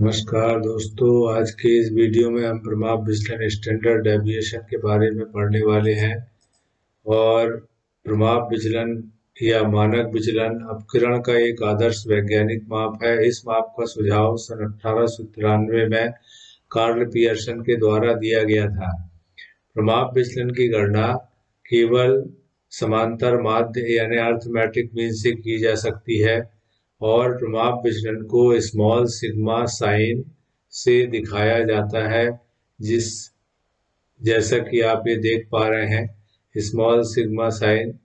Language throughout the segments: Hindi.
नमस्कार दोस्तों, आज के इस वीडियो में हम प्रमाप विचलन स्टैंडर्ड डेविएशन के बारे में पढ़ने वाले हैं। और प्रमाप विचलन या मानक विचलन अपकरण का एक आदर्श वैज्ञानिक माप है। इस माप का सुझाव सन 1893 में कार्ल पियर्सन के द्वारा दिया गया था। प्रमाप विचलन की गणना केवल समांतर माध्य यानी अर्थमेटिक मीन से की जा सकती है और प्रमाप विचलन को स्मॉल सिग्मा साइन से दिखाया जाता है, जैसा कि आप ये देख पा रहे हैं स्मॉल सिग्मा साइन।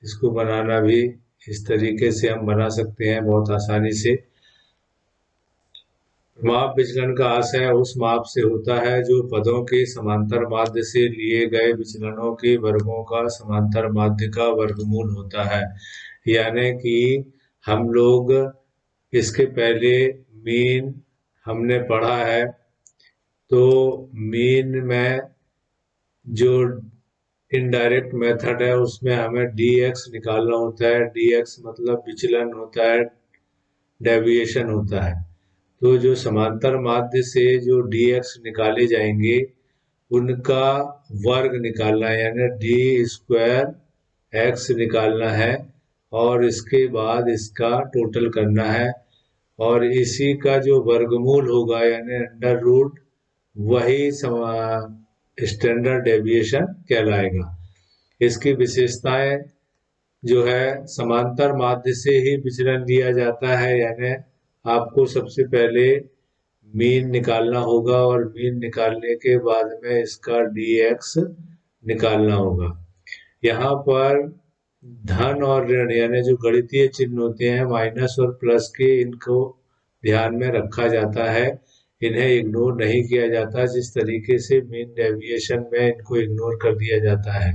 इसको बनाना भी इस तरीके से हम बना सकते हैं बहुत आसानी से। प्रमाप विचलन का आशय उस माप से होता है जो पदों के समांतर माध्य से लिए गए विचलनों के वर्गों का समांतर माध्य का वर्गमूल होता है। यानी कि हम लोग इसके पहले मीन हमने पढ़ा है, तो मीन में जो इनडायरेक्ट मेथड है उसमें हमें dx निकालना होता है। dx मतलब विचलन होता है, डेविएशन होता है। तो जो समांतर माध्य से जो dx निकाले जाएंगे उनका वर्ग निकालना है, यानी डी स्क्वायर एक्स निकालना है और इसके बाद इसका टोटल करना है और इसी का जो वर्गमूल होगा यानी अंडर रूट वही स्टैंडर्ड डेविएशन कहलाएगा। इसकी विशेषताएं जो है समांतर माध्य से ही विचलन लिया जाता है, यानी आपको सबसे पहले मीन निकालना होगा और मीन निकालने के बाद में इसका dx निकालना होगा। यहाँ पर धन और ऋण यानी जो गणितीय चिन्ह होते हैं माइनस और प्लस के, इनको ध्यान में रखा जाता है, इन्हें इग्नोर नहीं किया जाता। जिस तरीके से मीन डेविएशन में इनको इग्नोर कर दिया जाता है।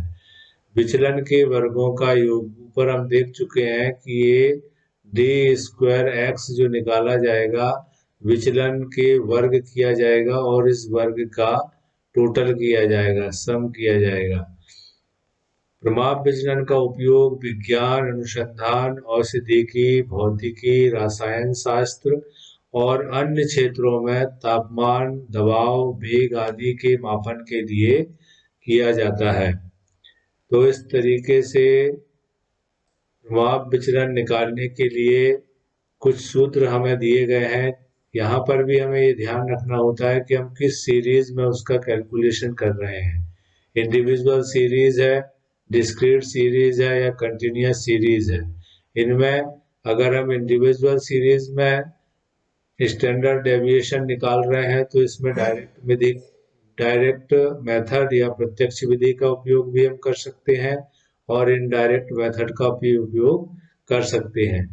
विचलन के वर्गों का योग ऊपर हम देख चुके हैं कि ये डी स्क्वायर एक्स जो निकाला जाएगा विचलन के वर्ग किया जाएगा और इस वर्ग का टोटल किया जाएगा, सम किया जाएगा। प्रमाप विचलन का उपयोग विज्ञान, अनुसंधान, औषधिकी, भौतिकी, रसायन शास्त्र और अन्य क्षेत्रों में तापमान, दबाव, वेग आदि के मापन के लिए किया जाता है। तो इस तरीके से प्रमाप विचलन निकालने के लिए कुछ सूत्र हमें दिए गए हैं। यहाँ पर भी हमें ये ध्यान रखना होता है कि हम किस सीरीज में उसका कैलकुलेशन कर रहे हैं। इंडिविजुअल सीरीज है, डिस्क्रीट सीरीज है या कंटिन्यूअस सीरीज है। इनमें अगर हम इंडिविजुअल सीरीज में स्टैंडर्ड डेविएशन निकाल रहे हैं तो इसमें डायरेक्ट मेथड या प्रत्यक्ष विधि का उपयोग भी हम कर सकते हैं और इनडायरेक्ट मेथड का भी उपयोग कर सकते हैं।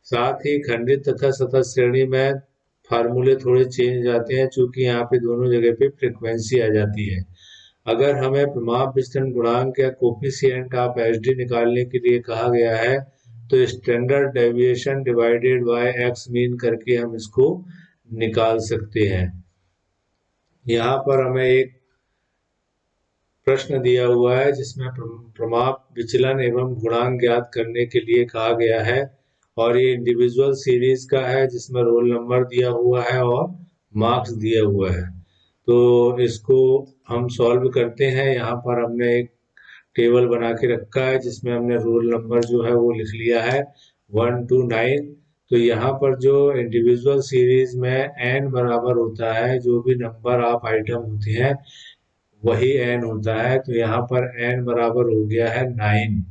साथ ही खंडित तथा सतत श्रेणी में फार्मूले थोड़े चेंज आते हैं, चूंकि यहाँ पे दोनों जगह पे फ्रीक्वेंसी आ जाती है। अगर हमें प्रमाप विचलन गुणांक या कोफिशिएंट ऑफ एचडी निकालने के लिए कहा गया है तो standard deviation divided by x mean करके हम इसको निकाल सकते हैं। यहाँ पर हमें एक प्रश्न दिया हुआ है जिसमें प्रमाप विचलन एवं गुणांक ज्ञात करने के लिए कहा गया है और ये इंडिविजुअल सीरीज का है जिसमें रोल नंबर दिया हुआ है और मार्क्स दिया हुआ है। तो इसको हम सॉल्व करते हैं। यहाँ पर हमने एक टेबल बना के रखा है जिसमें हमने रोल नंबर जो है वो लिख लिया है 1 to 9। तो यहाँ पर जो इंडिविजुअल सीरीज में n बराबर होता है, जो भी नंबर ऑफ आइटम होते हैं वही n होता है। तो यहाँ पर n बराबर हो गया है 9।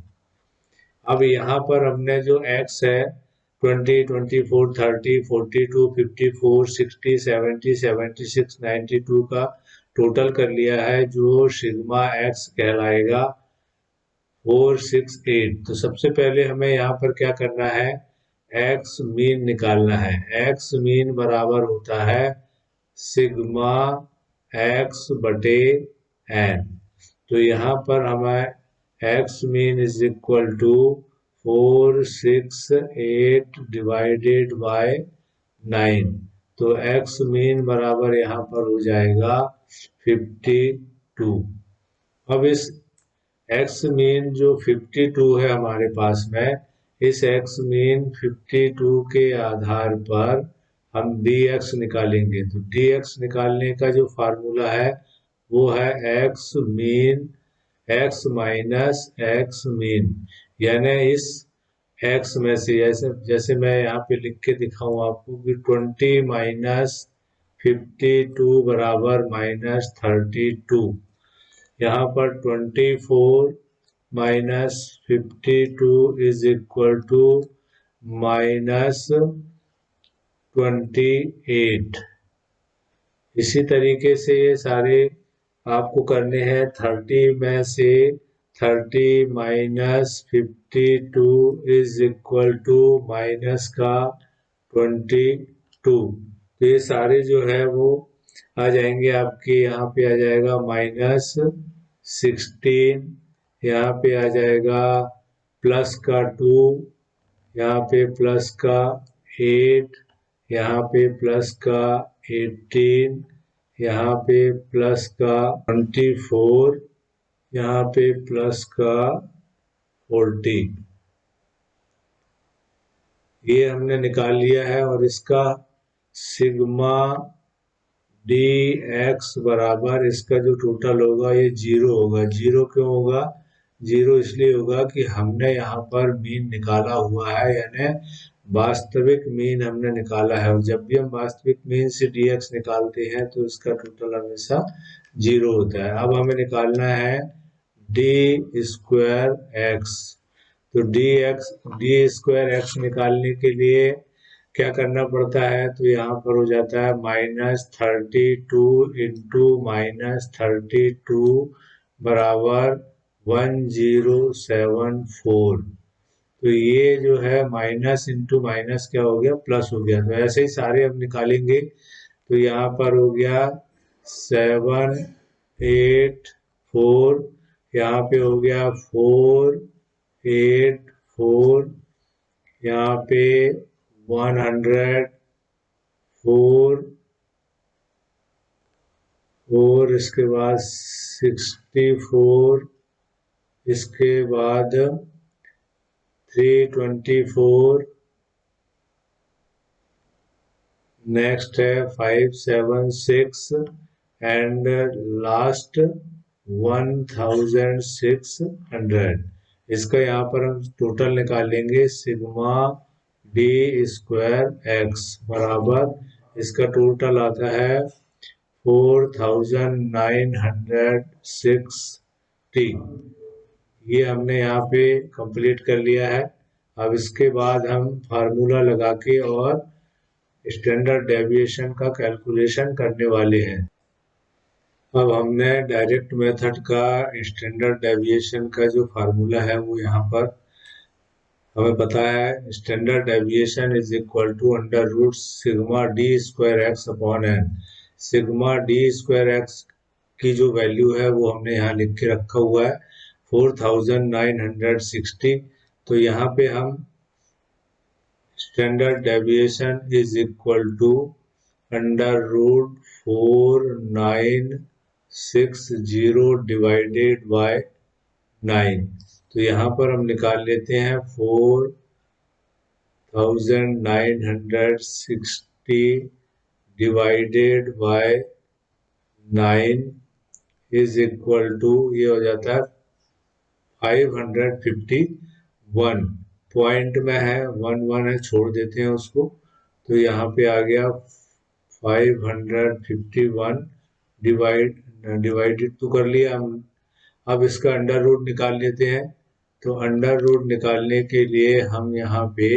अब यहाँ पर हमने जो x है 20, 24, 30, 42, 54, 60, 70, 76, 92 का टोटल कर लिया है जो सिग्मा x कहलाएगा 468। तो सबसे पहले हमें यहाँ पर क्या करना है, x मीन निकालना है। x मीन बराबर होता है सिग्मा x बटे n। तो यहाँ पर हमें x mean is equal to 468 divided by 9। तो x मीन बराबर यहाँ पर हो जाएगा 52। अब इस x मीन जो 52 है हमारे पास में, इस x मीन 52 के आधार पर हम dx निकालेंगे। तो dx निकालने का जो फार्मूला है वो है x mean, x minus x mean, यानी इस x में से जैसे जैसे मैं यहाँ पे लिख के दिखाऊं आपको कि 20 माइनस 52 बराबर माइनस 32। यहाँ पर 24 minus 52 is equal to minus 28। इसी तरीके से ये सारे आपको करने हैं। 30 में से 30 minus 52 is equal to minus का 22। तो ये सारे जो है वो आ जाएंगे आपके, यहाँ पे आ जाएगा माइनस 16, यहाँ पे आ जाएगा प्लस का 2, यहाँ पे प्लस का 8, यहाँ पे प्लस का 18, यहाँ पे प्लस का 24, यहाँ पे प्लस का 40। ये हमने निकाल लिया है और इसका सिग्मा डी एक्स बराबर इसका जो टोटल होगा ये 0 होगा। 0 क्यों होगा? 0 इसलिए होगा कि हमने यहाँ पर मीन निकाला हुआ है, यानी वास्तविक मीन हमने निकाला है, और जब भी हम वास्तविक मीन से dx निकालते हैं तो इसका टोटल हमेशा 0 होता है। अब हमें निकालना है डी स्क्वायर एक्स। तो डी स्क्वायर एक्स निकालने के लिए क्या करना पड़ता है? तो यहाँ पर हो जाता है -32 इंटू -32 बराबर 1074। तो ये जो है माइनस इंटू माइनस क्या हो गया? प्लस हो गया। तो ऐसे ही सारे हम निकालेंगे। तो यहाँ पर हो गया 784, यहाँ पे हो गया 484, यहाँ पे 104 और इसके बाद 64, इसके बाद 324, नेक्स्ट है 576 एंड लास्ट 1600। इसका यहाँ पर हम टोटल निकालेंगे। सिग्मा डी स्क्वायर एक्स बराबर इसका टोटल आता है 4960। ये हमने यहाँ पे कंप्लीट कर लिया है। अब इसके बाद हम फार्मूला लगा के और स्टैंडर्ड डेविएशन का कैलकुलेशन करने वाले हैं। अब हमने डायरेक्ट मेथड का स्टैंडर्ड डेविएशन का जो फार्मूला है वो यहाँ पर हमें पता है। Standard deviation is equal to under root sigma D square X upon N. Sigma D square X की जो वैल्यू है वो हमने यहाँ लिख के रखा हुआ है 4960। तो यहाँ पे हम standard deviation is equal to under root 4960 divided by 9। तो यहाँ पर हम निकाल लेते हैं 4960 divided by 9 is equal to, ये हो जाता है 551। पॉइंट में है 1 है, छोड़ देते हैं उसको। तो यहाँ पे आ गया 551 डिवाइडेड तो कर लिया हम। अब इसका अंडर रूट निकाल लेते हैं। तो अंडर रूट निकालने के लिए हम यहाँ पे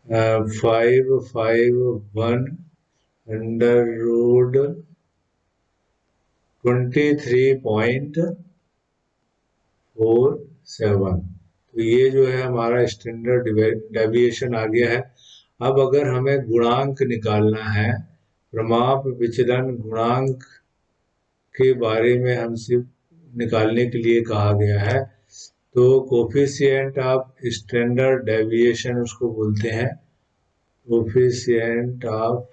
551 अंडर रूट 23.47। तो ये जो है हमारा स्टैंडर्ड डेविएशन आ गया है। अब अगर हमें गुणांक निकालना है, प्रमाप विचलन गुणांक के बारे में हमसे निकालने के लिए कहा गया है। तो कोफिशिएंट ऑफ स्टैंडर्ड डेविएशन उसको बोलते हैं, कोफिशिएंट ऑफ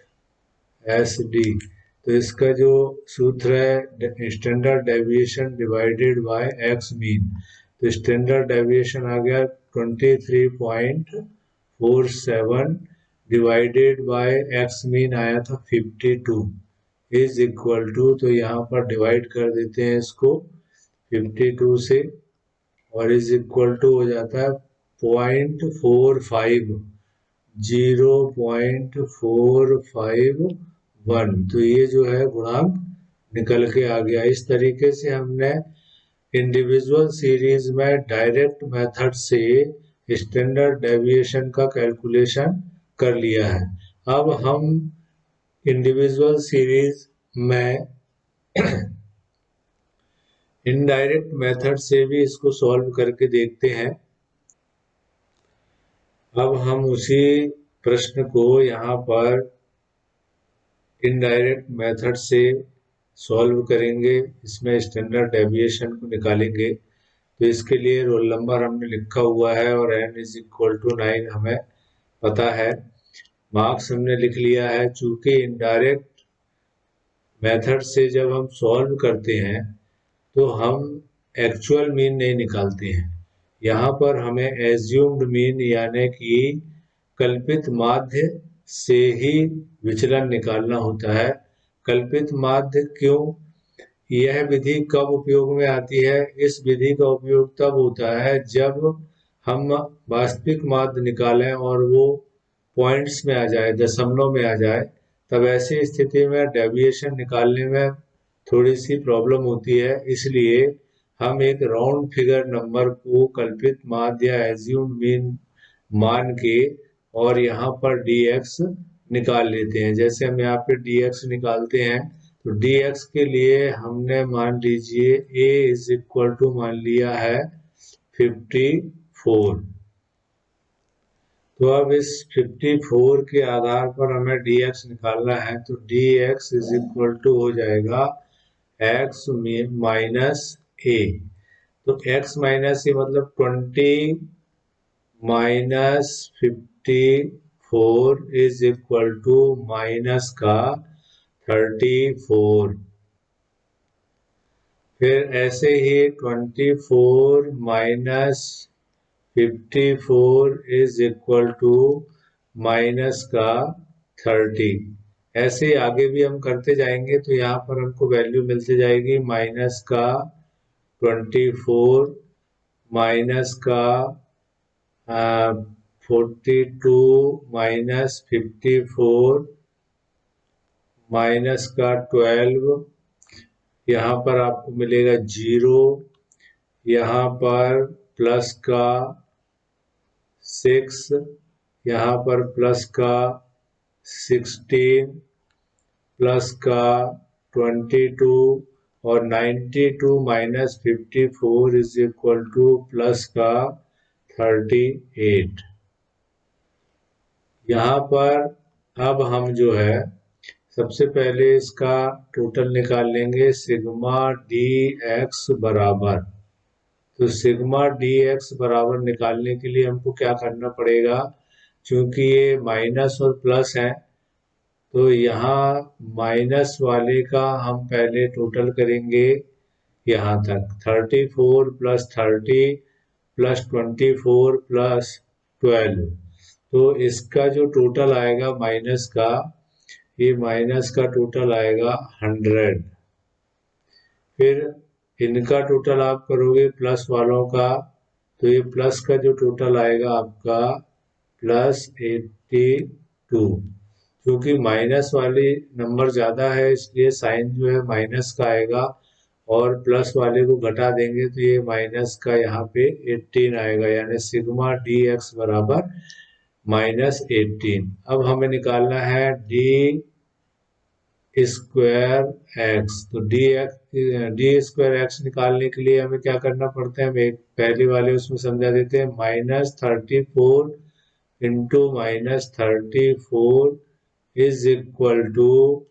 एसडी। तो इसका जो सूत्र है standard deviation divided by x mean. तो स्टैंडर्ड डेविएशन आ गया 23.47 डिवाइडेड बाय एक्स मीन आया था 52 इज इक्वल टू, तो यहाँ पर डिवाइड कर देते हैं इसको 52 से और इज इक्वल टू हो जाता है 0.45 0.451। तो ये जो है गुणांक निकल के आ गया। इस तरीके से हमने इंडिविजुअल सीरीज में डायरेक्ट मेथड से स्टैंडर्ड डेविएशन का कैलकुलेशन कर लिया है। अब हम इंडिविजुअल सीरीज में इनडायरेक्ट मेथड से भी इसको सॉल्व करके देखते हैं। अब हम उसी प्रश्न को यहाँ पर इनडायरेक्ट मेथड से सॉल्व करेंगे, इसमें स्टैंडर्ड डेविएशन को निकालेंगे। तो इसके लिए रोल नंबर हमने लिखा हुआ है और n इज इक्वल टू 9 हमें पता है। मार्क्स हमने लिख लिया है। चूंकि इनडायरेक्ट मेथड से जब हम सॉल्व करते हैं तो हम एक्चुअल मीन नहीं निकालते हैं, यहाँ पर हमें एज्यूम्ड मीन यानी कि कल्पित माध्य से ही विचलन निकालना होता है। कल्पित माध्य क्यों? यह विधि कब उपयोग में आती है? इस विधि का उपयोग तब होता है जब हम वास्तविक माध्य निकालें और वो पॉइंट्स में आ जाए, दशमलव में आ जाए, तब ऐसी स्थिति में डेविएशन निकालने में थोड़ी सी प्रॉब्लम होती है। इसलिए हम एक राउंड फिगर नंबर को कल्पित माध्य या एज्यूम्ड मीन मान के और यहाँ पर dx निकाल लेते हैं। जैसे हम यहाँ पे dx निकालते हैं तो dx के लिए हमने मान लीजिए a इज इक्वल टू मान लिया है 54। तो अब इस 54 के आधार पर हमें dx निकालना है। तो dx इज इक्वल टू हो जाएगा x माइनस a। तो x माइनस ए मतलब 20 minus 54 is equal to minus का 34। फिर ऐसे ही 24 minus 54 is equal to minus का 30। ऐसे आगे भी हम करते जाएंगे तो यहाँ पर हमको वैल्यू मिलती जाएगी माइनस का 24 माइनस का 42 माइनस 54 माइनस का 12, यहाँ पर आपको मिलेगा 0, यहाँ पर प्लस का 6, यहाँ पर प्लस का 16 प्लस का 22 और 92 minus 54 is equal two plus का 38। यहाँ पर अब हम जो है सबसे पहले इसका टोटल निकाल लेंगे सिग्मा डी एक्स बराबर। तो सिग्मा डी एक्स बराबर निकालने के लिए हमको क्या करना पड़ेगा? चूंकि ये माइनस और प्लस है तो यहाँ माइनस वाले का हम पहले टोटल करेंगे यहाँ तक 34 प्लस 30 प्लस 24 प्लस 12। तो इसका जो टोटल आएगा माइनस का, ये माइनस का टोटल आएगा 100। फिर इनका टोटल आप करोगे प्लस वालों का, तो ये प्लस का जो टोटल आएगा आपका प्लस 82। क्योंकि माइनस वाली नंबर ज़्यादा है इसलिए साइन जो है माइनस का आएगा और प्लस वाले को घटा देंगे तो ये माइनस का यहाँ पे 18 आएगा, यानी सिग्मा डी एक्स बराबर माइनस 18। अब हमें निकालना है डी स्क्वायर एक्स। तो डी स्क्वायर एक्स निकालने के लिए हमें क्या करना पड़ता है? हमें पहले वाले उसमें समझा देते हैं। Minus 34 into minus 34 is equal to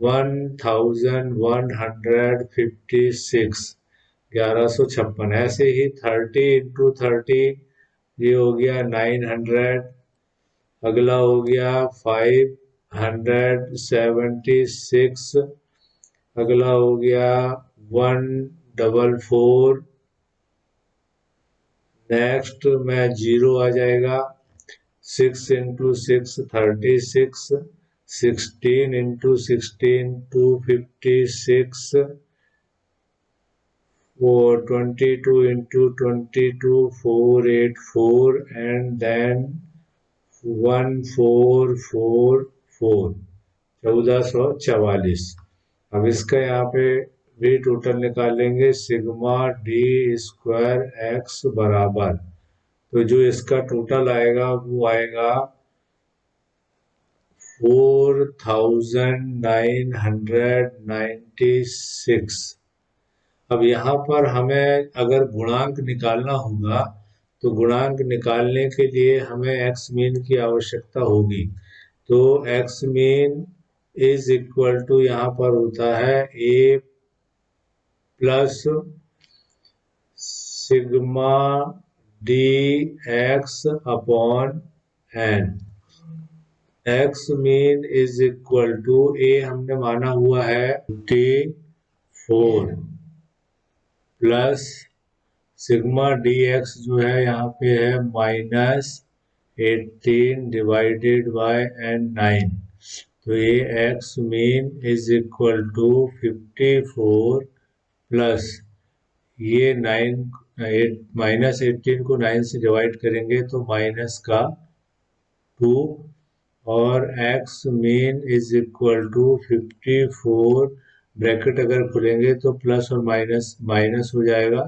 1156, 1156। ऐसे ही 30 इंटू 30 ये हो गया 900। अगला हो गया 576। अगला हो गया 144। नेक्स्ट में 0 आ जाएगा, 6 into 6 36, 16 into 16 256, 22 into 22 484 and then 1444 1444। अब इसका यहाँ पे भी टोटल निकालेंगे, सिग्मा डी स्क्वायर एक्स बराबर, तो जो इसका टोटल आएगा वो आएगा 4996। अब यहाँ पर हमें अगर गुणांक निकालना होगा तो गुणांक निकालने के लिए हमें एक्स मीन की आवश्यकता होगी। तो x mean is equal to यहाँ पर होता है a plus sigma D x upon n. X mean is equal to a हमने माना हुआ है 54 प्लस सिग्मा डी एक्स जो है यहाँ पे है -18 डिवाइडेड बाय एन 9। तो ये X mean is equal to 54 plus ये 9 -18 को 9 से डिवाइड करेंगे तो माइनस का 2 और X mean is equal to 54 bracket अगर खुलेंगे तो प्लस और माइनस माइनस हो जाएगा,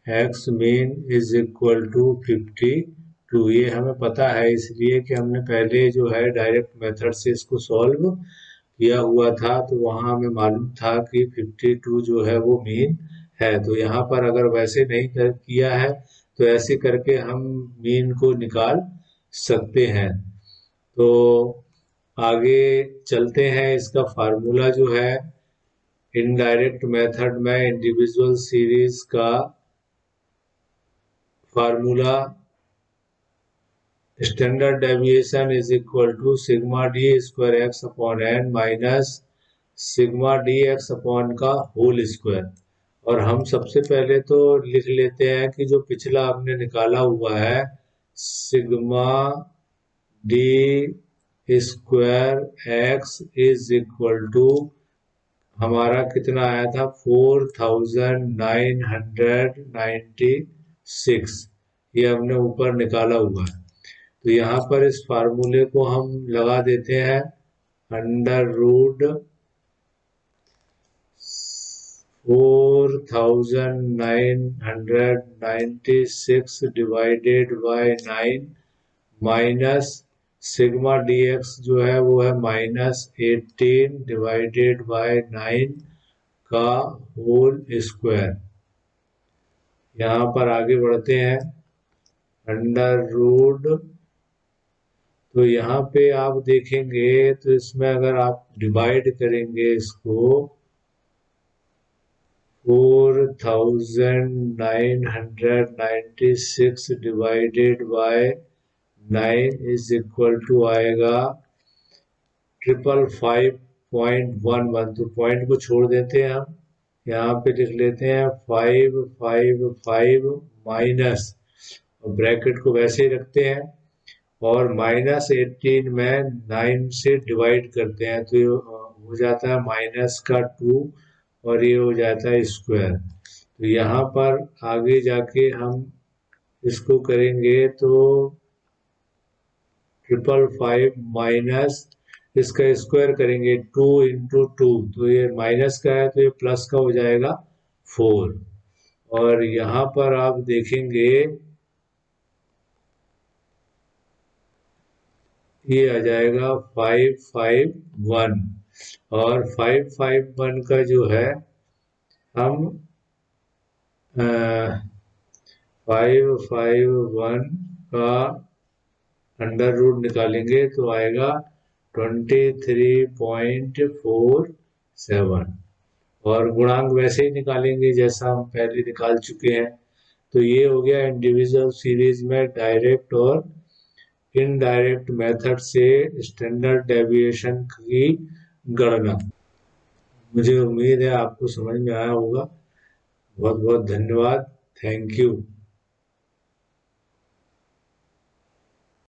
X mean is equal to 52। ये हमें पता है इसलिए कि हमने पहले जो है डायरेक्ट मेथड से इसको सॉल्व किया हुआ था, तो वहाँ हमें मालूम था कि 52 जो है वो मीन है। तो यहाँ पर अगर वैसे नहीं किया है तो ऐसे करके हम मीन को निकाल सकते हैं। तो आगे चलते हैं, इसका फार्मूला जो है इनडायरेक्ट मेथड में इंडिविजुअल सीरीज का formula standard deviation is equal to sigma D square X upon N minus sigma D x upon का होल स्क्वायर। और हम सबसे पहले तो लिख लेते हैं कि जो पिछला हमने निकाला हुआ है sigma D square X is equal to हमारा कितना आया था 4996, ये हमने ऊपर निकाला हुआ है। तो यहाँ पर इस फार्मूले को हम लगा देते हैं under root 4996 divided by 9 minus sigma D X जो है वो है -18 डिवाइडेड बाय 9 का होल स्क्वायर। यहाँ पर आगे बढ़ते हैं, अंडर रूट, तो यहाँ पे आप देखेंगे तो इसमें अगर आप डिवाइड करेंगे इसको 4996 divided by 9 is equal to आएगा 555.11। तो पॉइंट को छोड़ देते हैं, हम यहाँ पे लिख लेते हैं 555 माइनस, और ब्रैकेट को वैसे ही रखते हैं और -18 में 9 से डिवाइड करते हैं तो ये हो जाता है माइनस का 2 और ये हो जाता है स्क्वायर। तो यहाँ पर आगे जाके हम इसको करेंगे तो 555 माइनस इसका स्क्वायर करेंगे 2 इंटू 2, तो ये माइनस का है तो ये प्लस का हो जाएगा 4। और यहाँ पर आप देखेंगे ये आ जाएगा 551, और 551 का जो है हम 551 का अंडर रूट निकालेंगे तो आएगा 23.47, और गुणांक वैसे ही निकालेंगे जैसा हम पहले निकाल चुके हैं। तो ये हो गया इंडिविजुअल सीरीज में डायरेक्ट और इनडायरेक्ट मेथड से स्टैंडर्ड डेविएशन की गणना। मुझे उम्मीद है आपको समझ में आया होगा। बहुत बहुत धन्यवाद, थैंक यू।